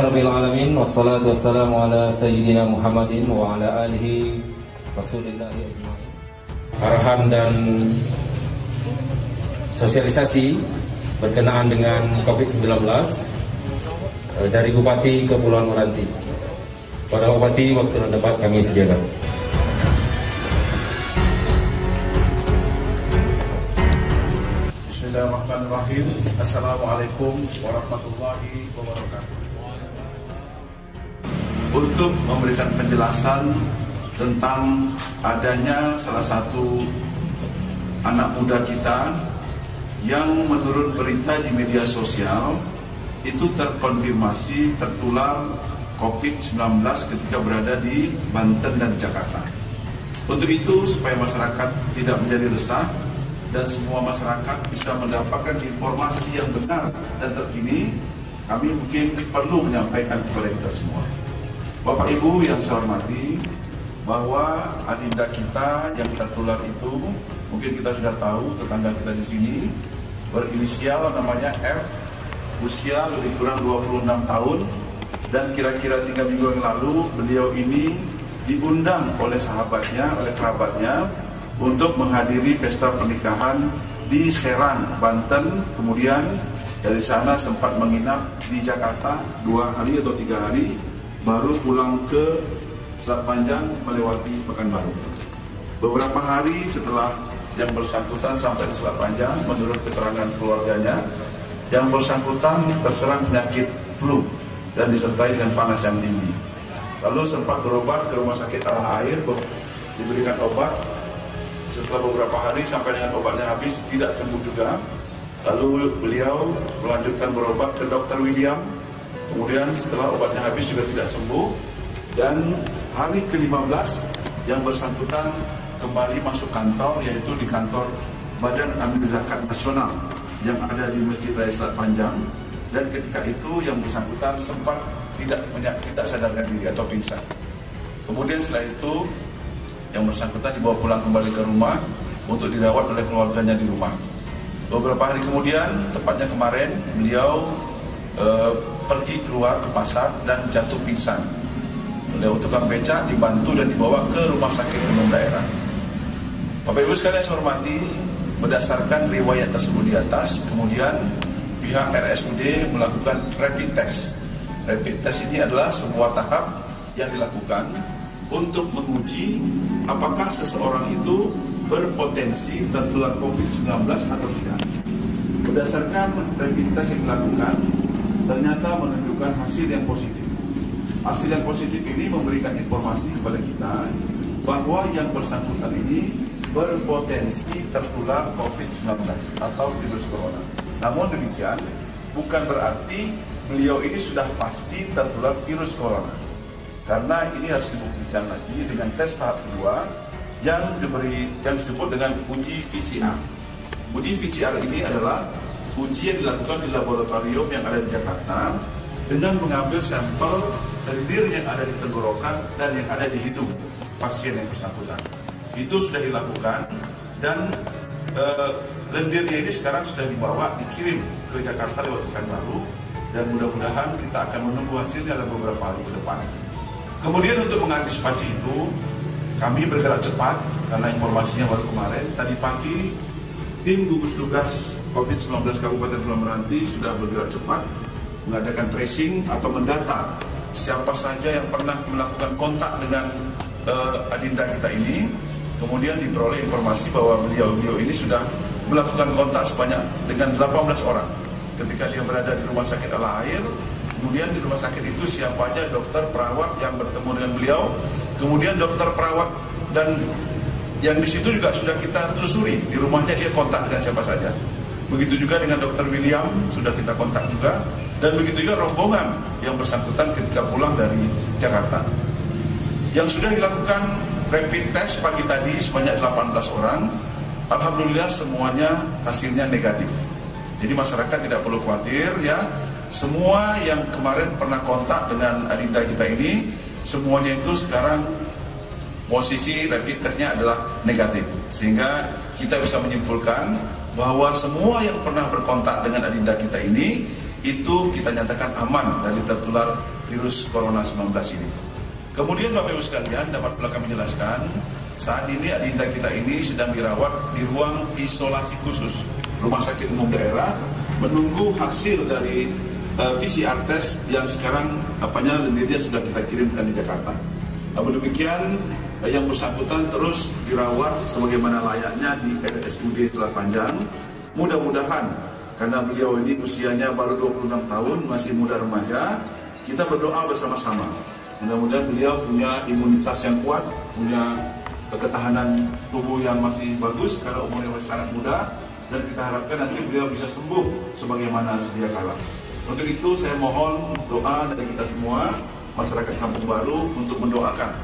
Rabbil alamin wassalatu wassalamu ala sayyidina Muhammadin wa ala alihi rasulillahi ajma'in. Arahan dan sosialisasi berkenaan dengan COVID-19 dari Bupati ke Kepulauan Meranti. Pada Bupati, waktu dan tempat kami sediakan. Bismillahirrahmanirrahim. Assalamualaikum warahmatullahi wabarakatuh. Untuk memberikan penjelasan tentang adanya salah satu anak muda kita yang menurut berita di media sosial itu terkonfirmasi tertular COVID-19 ketika berada di Banten dan Jakarta. Untuk itu, supaya masyarakat tidak menjadi resah dan semua masyarakat bisa mendapatkan informasi yang benar dan terkini, kami mungkin perlu menyampaikan kepada kita semua. Bapak Ibu yang saya hormati, bahwa adinda kita yang tertular itu, mungkin kita sudah tahu, tetangga kita di sini, berinisial namanya F, usia lebih kurang 26 tahun, dan kira-kira 3 minggu yang lalu beliau ini diundang oleh sahabatnya, oleh kerabatnya, untuk menghadiri pesta pernikahan di Serang, Banten. Kemudian dari sana sempat menginap di Jakarta 2 hari atau 3 hari, baru pulang ke Selat Panjang melewati Pekanbaru. Beberapa hari setelah yang bersangkutan sampai di Selat Panjang, menurut keterangan keluarganya, yang bersangkutan terserang penyakit flu dan disertai dengan panas yang tinggi. Lalu sempat berobat ke rumah sakit Al-Air, diberikan obat. Setelah beberapa hari sampai dengan obatnya habis, tidak sembuh juga. Lalu beliau melanjutkan berobat ke Dr. William. Kemudian setelah obatnya habis juga tidak sembuh. Dan hari ke-15 yang bersangkutan kembali masuk kantor, yaitu di kantor Badan Amil Zakat Nasional yang ada di Masjid Raya Selat Panjang. Dan ketika itu yang bersangkutan sempat tidak sadarkan diri atau pingsan. Kemudian setelah itu yang bersangkutan dibawa pulang kembali ke rumah untuk dirawat oleh keluarganya di rumah. Beberapa hari kemudian, tepatnya kemarin, beliau pergi keluar ke pasar dan jatuh pingsan. Oleh tukang becak dibantu dan dibawa ke rumah sakit umum daerah. Bapak Ibu sekalian saya hormati, berdasarkan riwayat tersebut di atas, kemudian pihak RSUD melakukan rapid test. Rapid test ini adalah sebuah tahap yang dilakukan untuk menguji apakah seseorang itu berpotensi tertular COVID-19 atau tidak. Berdasarkan rapid test yang dilakukan, ternyata menunjukkan hasil yang positif. Hasil yang positif ini memberikan informasi kepada kita bahwa yang bersangkutan ini berpotensi tertular COVID-19 atau virus corona. Namun demikian, bukan berarti beliau ini sudah pasti tertular virus corona. Karena ini harus dibuktikan lagi dengan tes tahap kedua yang disebut dengan uji PCR. Uji PCR ini adalah uji yang dilakukan di laboratorium yang ada di Jakarta dengan mengambil sampel lendir yang ada di tenggorokan dan yang ada di hidung pasien yang bersangkutan. Itu sudah dilakukan dan lendirnya ini sekarang sudah dikirim ke Jakarta lewat Pekanbaru, dan mudah-mudahan kita akan menunggu hasilnya dalam beberapa hari ke depan. Kemudian untuk mengantisipasi itu, kami bergerak cepat karena informasinya baru kemarin. Tadi pagi tim gugus tugas COVID-19 Kabupaten Kepulauan Meranti sudah bergerak cepat mengadakan tracing atau mendata siapa saja yang pernah melakukan kontak dengan adinda kita ini. Kemudian diperoleh informasi bahwa beliau ini sudah melakukan kontak sebanyak dengan 18 orang ketika dia berada di rumah sakit Al-Air. Kemudian di rumah sakit itu siapa aja dokter perawat yang bertemu dengan beliau. Kemudian dokter perawat dan yang di situ juga sudah kita telusuri di rumahnya dia kontak dengan siapa saja. Begitu juga dengan Dr. William sudah kita kontak juga, dan begitu juga rombongan yang bersangkutan ketika pulang dari Jakarta. Yang sudah dilakukan rapid test pagi tadi sebanyak 18 orang, alhamdulillah semuanya hasilnya negatif. Jadi masyarakat tidak perlu khawatir ya. Semua yang kemarin pernah kontak dengan adinda kita ini, semuanya itu sekarang posisi rapid testnya adalah negatif. Sehingga kita bisa menyimpulkan bahwa semua yang pernah berkontak dengan adinda kita ini itu kita nyatakan aman dari tertular virus Corona 19 ini. Kemudian Bapak Ibu sekalian, dapat pula kami jelaskan, saat ini adinda kita ini sedang dirawat di ruang isolasi khusus Rumah Sakit Umum Daerah, menunggu hasil dari PCR test yang sekarang lendirnya sudah kita kirimkan di Jakarta. Namun demikian, yang bersangkutan terus dirawat sebagaimana layaknya di RSUD Selat Panjang. Mudah-mudahan, karena beliau ini usianya baru 26 tahun, masih muda remaja, kita berdoa bersama-sama. Mudah-mudahan beliau punya imunitas yang kuat, punya ketahanan tubuh yang masih bagus karena umurnya masih sangat muda, dan kita harapkan nanti beliau bisa sembuh sebagaimana sedia kala. Untuk itu saya mohon doa dari kita semua, masyarakat Kampung Baru, untuk mendoakan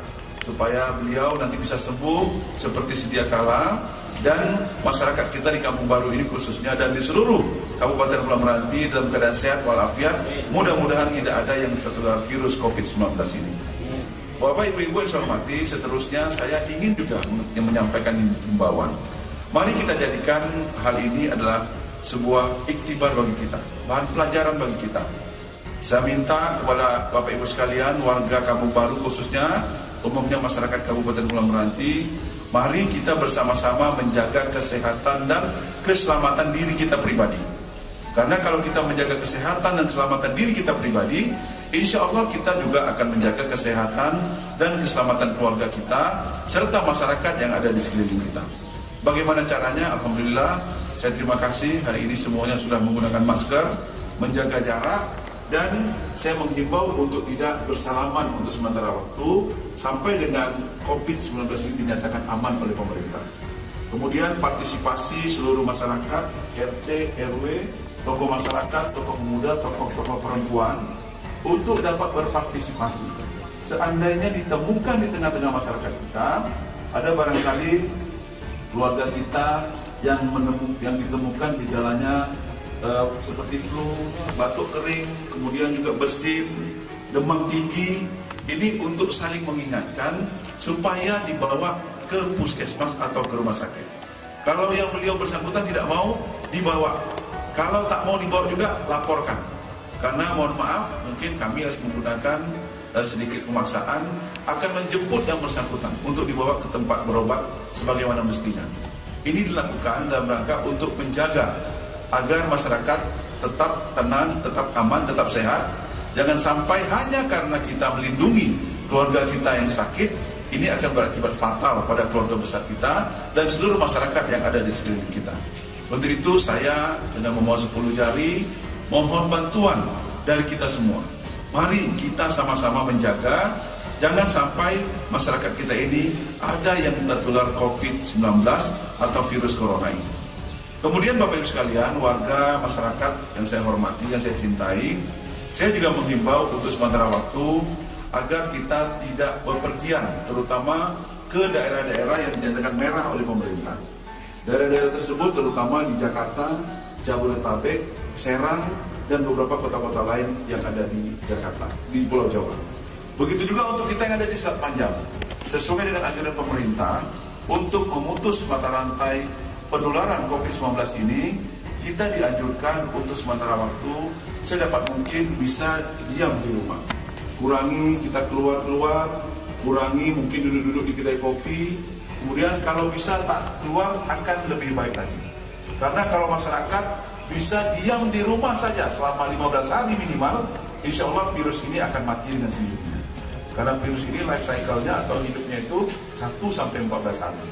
supaya beliau nanti bisa sembuh seperti sedia kala, dan masyarakat kita di Kampung Baru ini khususnya dan di seluruh Kabupaten Kepulauan Meranti dalam keadaan sehat walafiat. Mudah-mudahan tidak ada yang tertular virus COVID-19 ini. Bapak Ibu-Ibu yang saya hormati, seterusnya saya ingin juga menyampaikan himbauan. Mari kita jadikan hal ini adalah sebuah iktibar bagi kita, bahan pelajaran bagi kita. Saya minta kepada Bapak Ibu sekalian, warga Kampung Baru khususnya, umumnya masyarakat Kabupaten Kepulauan Meranti, mari kita bersama-sama menjaga kesehatan dan keselamatan diri kita pribadi. Karena kalau kita menjaga kesehatan dan keselamatan diri kita pribadi, insya Allah kita juga akan menjaga kesehatan dan keselamatan keluarga kita, serta masyarakat yang ada di sekeliling kita. Bagaimana caranya? Alhamdulillah, saya terima kasih hari ini semuanya sudah menggunakan masker, menjaga jarak, dan saya menghimbau untuk tidak bersalaman untuk sementara waktu sampai dengan COVID-19 ini dinyatakan aman oleh pemerintah. Kemudian partisipasi seluruh masyarakat, RT, RW, tokoh masyarakat, tokoh pemuda, tokoh perempuan untuk dapat berpartisipasi. Seandainya ditemukan di tengah-tengah masyarakat kita, ada barangkali keluarga kita yang ditemukan gejalanya seperti flu, batuk kering, kemudian juga bersin, demam tinggi, ini untuk saling mengingatkan supaya dibawa ke puskesmas atau ke rumah sakit. Kalau yang beliau bersangkutan tidak mau, dibawa. Kalau tak mau dibawa juga, laporkan. Karena mohon maaf, mungkin kami harus menggunakan sedikit pemaksaan, akan menjemput yang bersangkutan untuk dibawa ke tempat berobat sebagaimana mestinya. Ini dilakukan dalam rangka untuk menjaga agar masyarakat tetap tenang, tetap aman, tetap sehat. Jangan sampai hanya karena kita melindungi keluarga kita yang sakit, ini akan berakibat fatal pada keluarga besar kita dan seluruh masyarakat yang ada di sekeliling kita. Untuk itu saya dengan membawa 10 jari mohon bantuan dari kita semua. Mari kita sama-sama menjaga, jangan sampai masyarakat kita ini ada yang tertular COVID-19 atau virus corona ini. Kemudian Bapak Ibu sekalian, warga masyarakat yang saya hormati, yang saya cintai, saya juga menghimbau untuk sementara waktu agar kita tidak bepergian, terutama ke daerah-daerah yang dinyatakan merah oleh pemerintah. Daerah-daerah tersebut terutama di Jakarta, Jabodetabek, Serang, dan beberapa kota-kota lain yang ada di Jakarta, di Pulau Jawa. Begitu juga untuk kita yang ada di Selat Panjang, sesuai dengan anjuran pemerintah untuk memutus mata rantai penularan COVID-19 ini, kita dianjurkan untuk sementara waktu sedapat mungkin bisa diam di rumah. Kurangi kita keluar-keluar, kurangi mungkin duduk-duduk di kedai kopi, kemudian kalau bisa tak keluar akan lebih baik lagi. Karena kalau masyarakat bisa diam di rumah saja selama 15 hari minimal, insya Allah virus ini akan mati dengan sendirinya. Karena virus ini life cycle-nya atau hidupnya itu 1-14 hari.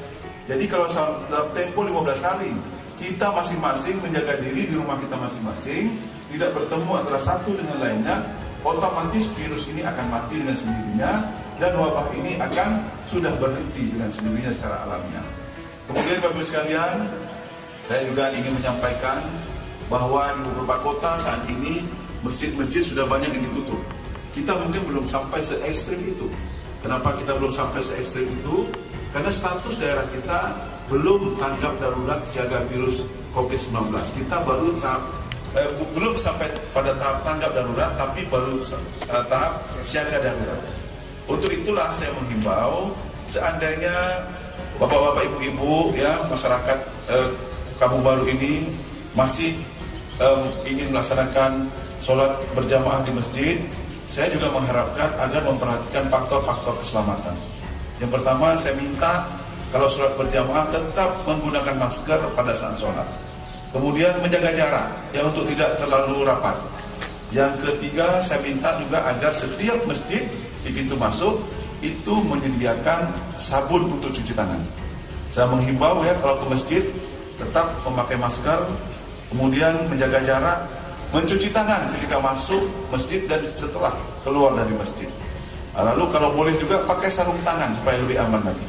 Jadi kalau dalam tempo 15 hari, kita masing-masing menjaga diri di rumah kita masing-masing, tidak bertemu antara satu dengan lainnya, otomatis virus ini akan mati dengan sendirinya, dan wabah ini akan sudah berhenti dengan sendirinya secara alamiah. Kemudian Bapak Ibu sekalian, saya juga ingin menyampaikan bahwa di beberapa kota saat ini masjid-masjid sudah banyak yang ditutup. Kita mungkin belum sampai se-ekstrim itu. Kenapa kita belum sampai se-ekstrim itu? Karena status daerah kita belum tanggap darurat siaga virus COVID-19. Kita baru belum sampai pada tahap tanggap darurat, tapi baru tahap siaga darurat. Untuk itulah saya menghimbau, seandainya bapak-bapak, ibu-ibu, ya masyarakat Kampung Baru ini masih ingin melaksanakan sholat berjamaah di masjid, saya juga mengharapkan agar memperhatikan faktor-faktor keselamatan. Yang pertama, saya minta kalau sholat berjamaah tetap menggunakan masker pada saat sholat. Kemudian menjaga jarak, ya untuk tidak terlalu rapat. Yang ketiga, saya minta juga agar setiap masjid di pintu masuk itu menyediakan sabun untuk cuci tangan. Saya menghimbau ya kalau ke masjid tetap memakai masker, kemudian menjaga jarak, mencuci tangan ketika masuk masjid dan setelah keluar dari masjid. Lalu kalau boleh juga pakai sarung tangan supaya lebih aman lagi.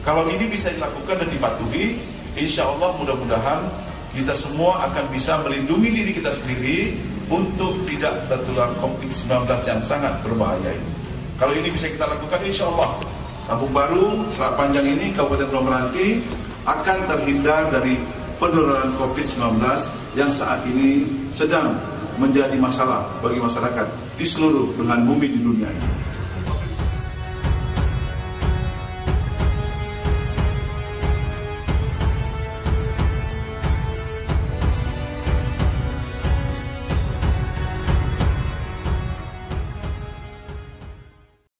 Kalau ini bisa dilakukan dan dipatuhi, insya Allah mudah-mudahan kita semua akan bisa melindungi diri kita sendiri untuk tidak tertular COVID-19 yang sangat berbahaya ini. Kalau ini bisa kita lakukan, insya Allah Kampung Baru, Selat Panjang ini, Kabupaten Pulau Meranti akan terhindar dari penularan COVID-19 yang saat ini sedang menjadi masalah bagi masyarakat di seluruh belahan bumi di dunia ini.